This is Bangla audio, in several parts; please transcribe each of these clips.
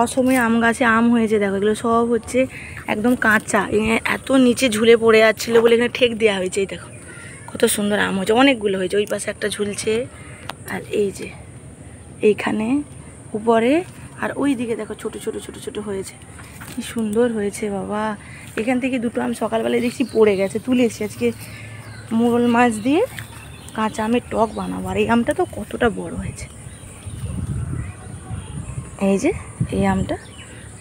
অসময়ে আম গাছে আম হয়েছে, দেখো এগুলো সব হচ্ছে একদম কাঁচা, এত নিচে ঝুলে পড়ে যাচ্ছিলো বলে এখানে ঠেক দেওয়া হয়েছে। এই দেখো কত সুন্দর আম হয়েছে, অনেকগুলো হয়েছে। ওই পাশে একটা ঝুলছে, আর এই যে এইখানে উপরে, আর ওই দিকে দেখো ছোট ছোট ছোট ছোট হয়েছে, কি সুন্দর হয়েছে বাবা। এখান থেকে দুটো আম সকালবেলায় দেখছি পড়ে গেছে, তুলেছি আজকে মোরল মাছ দিয়ে কাঁচা আমের টক বানাবো। আর এই আমটা তো কতটা বড় হয়েছে, এই যে এই আমটা,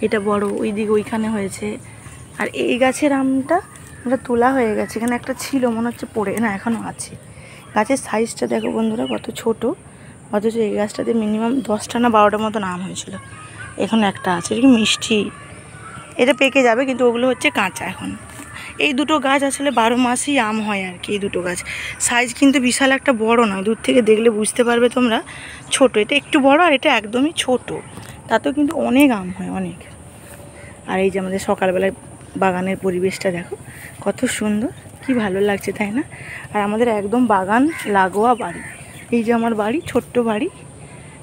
এটা বড়, ওই দিকে ওইখানে হয়েছে। আর এই গাছের আমটা আমরা তোলা হয়ে গেছে, এখানে একটা ছিল মনে হচ্ছে পড়ে, না এখনও আছে। গাছের সাইজটা দেখো বন্ধুরা কত ছোট, অথচ এই গাছটাতে মিনিমাম 10টা না 12টার মতন আম হয়েছিল, এখন একটা আছে। এটা কি মিষ্টি, এটা পেকে যাবে, কিন্তু ওগুলো হচ্ছে কাঁচা এখন। এই দুটো গাছ আসলে 12 মাসই আম হয় আর কি। এই দুটো গাছ সাইজ কিন্তু বিশাল একটা বড় নয়, দূর থেকে দেখলে বুঝতে পারবে তোমরা, ছোট। এটা একটু বড় আর এটা একদমই ছোট, তাতেও কিন্তু অনেক আম হয়, অনেক। আর এই যে আমাদের সকালবেলায় বাগানের পরিবেশটা দেখো কত সুন্দর, কি ভালো লাগছে তাই না? আর আমাদের একদম বাগান লাগোয়া বাড়ি, এই যে আমার বাড়ি, ছোট্ট বাড়ি,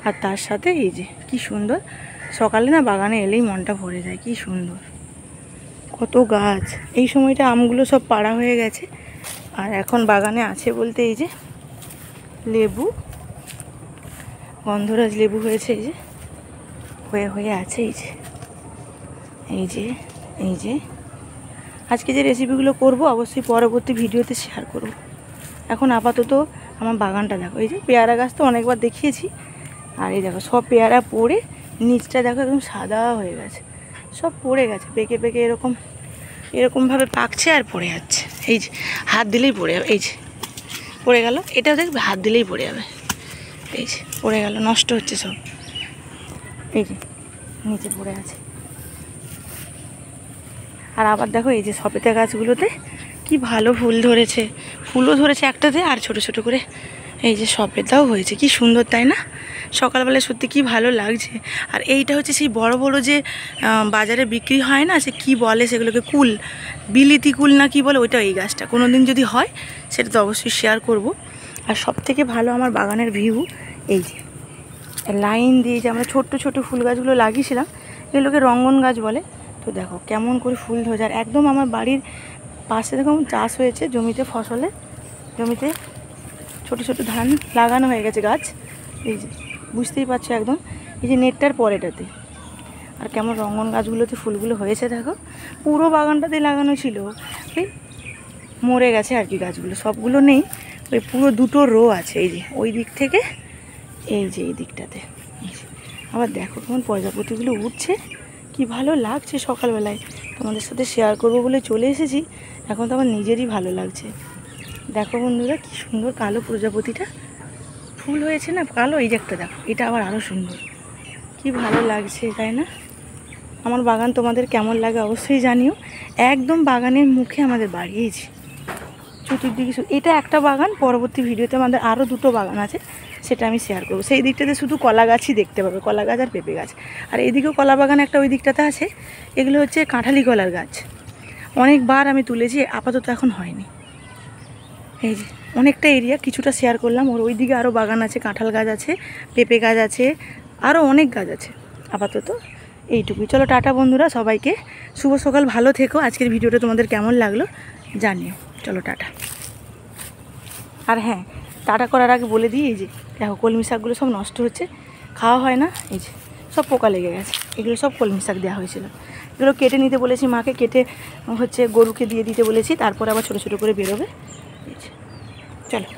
আর তার সাথে এই যে কি সুন্দর। সকালে না বাগানে এলেই মনটা ভরে যায়, কি সুন্দর কত গাছ। এই সময়টা আমগুলো সব পাড়া হয়ে গেছে, আর এখন বাগানে আছে বলতে এই যে লেবু, গন্ধরাজ লেবু হয়েছে, এই যে হয়ে হয়ে আছে, এই যে এই যে এই যে। আজকে যে রেসিপিগুলো করব অবশ্যই পরবর্তী ভিডিওতে শেয়ার করব। এখন আপাতত আমার বাগানটা দেখো, এই যে পেয়ারা গাছ তো অনেকবার দেখিয়েছি, আর এই দেখো সব পেয়ারা পড়ে নিচটা দেখো একদম সাদা হয়ে গেছে, সব পড়ে গেছে, পেকে পেকে এরকমভাবে পাকছে আর পড়ে যাচ্ছে। এই যে হাত দিলেই পড়ে যাবে, এই যে পড়ে গেল, এটাও দেখবে হাত দিলেই পড়ে যাবে, এই যে পড়ে গেল, নষ্ট হচ্ছে সব, এই যে নিচে পড়ে আছে। আর আবার দেখো এই যে সবেদা গাছগুলোতে কি ভালো ফুল ধরেছে, ফুলও ধরেছে একটাতে, আর ছোট ছোট করে এই যে সবেদাও হয়েছে, কি সুন্দর তাই না? সকালবেলায় সত্যি কি ভালো লাগছে। আর এইটা হচ্ছে সেই বড় বড় যে বাজারে বিক্রি হয় না, সে কি বলে সেগুলোকে, কুল, বিলিতি কুল না কি বলে, ওইটা এই গাছটা। কোনো দিন যদি হয় সেটা তো অবশ্যই শেয়ার করব। আর সব থেকে ভালো আমার বাগানের ভিউ, এই যে লাইন দিয়ে যে আমরা ছোট্ট ছোট ফুল গাছগুলো লাগিয়েছিলাম, এগুলোকে রঙ্গন গাছ বলে। তো দেখো কেমন করে ফুল ধরে, আর একদম আমার বাড়ির পাশে দেখো চাষ হয়েছে জমিতে, ফসলে জমিতে ছোট ছোট ধান লাগানো হয়ে গেছে গাছ, এই যে বুঝতেই পারছো একদম, এই যে নেটটার পরেটাতে। আর কেমন রঙ্গন গাছগুলোতে ফুলগুলো হয়েছে দেখো, পুরো বাগানটাতে লাগানো ছিল, ওই মরে গেছে আর কি গাছগুলো, সবগুলো নেই, ওই পুরো দুটো রো আছে, এই যে ওই দিক থেকে এই যে এই দিকটাতে। আবার দেখো কেমন প্রজাপতিগুলো উঠছে, কি ভালো লাগছে। সকালবেলায় তোমাদের সাথে শেয়ার করব বলে চলে এসেছি, এখন তো আমার নিজেরই ভালো লাগছে। দেখো বন্ধুরা কি সুন্দর কালো প্রজাপতিটা, ফুল হয়েছে না কালো, এই যে একটা দেখো, এটা আবার আরও সুন্দর, কি ভালো লাগছে তাই না? আমার বাগান তোমাদের কেমন লাগে অবশ্যই জানিও। একদম বাগানের মুখে আমাদের বাড়িয়েছি, চতুর্দিকে এটা একটা বাগান। পরবর্তী ভিডিওতে আমাদের আরও দুটো বাগান আছে, সেটা আমি শেয়ার করবো। সেই দিকটাতে শুধু কলা গাছই দেখতে পাবে, কলা গাছ আর পেঁপে গাছ। আর এইদিকেও কলা বাগান একটা ওই দিকটাতে আছে, এগুলো হচ্ছে কাঁঠালি কলার গাছ, অনেকবার আমি তুলেছি, আপাতত এখন হয়নি। এই যে অনেকটা এরিয়া কিছুটা শেয়ার করলাম, ওর ওই দিকে আরও বাগান আছে, কাঁঠাল গাছ আছে, পেঁপে গাছ আছে, আরও অনেক গাছ আছে। আপাতত এইটুকুই, চলো টাটা বন্ধুরা, সবাইকে শুভ সকাল, ভালো থেকো। আজকের ভিডিওটা তোমাদের কেমন লাগলো জানিও, চলো টাটা। আর হ্যাঁ, টাটা করার আগে বলে দিই, এই যে দেখো কলমি শাকগুলো সব নষ্ট হচ্ছে, খাওয়া হয় না, এই যে সব পোকা লেগে গেছে, এগুলো সব কলমি শাক দেওয়া হয়েছিল, এগুলো কেটে নিতে বলেছি মাকে, কেটে হচ্ছে গরুকে দিয়ে দিতে বলেছি, তারপর আবার ছোটো ছোটো করে বেরোবে। চলো।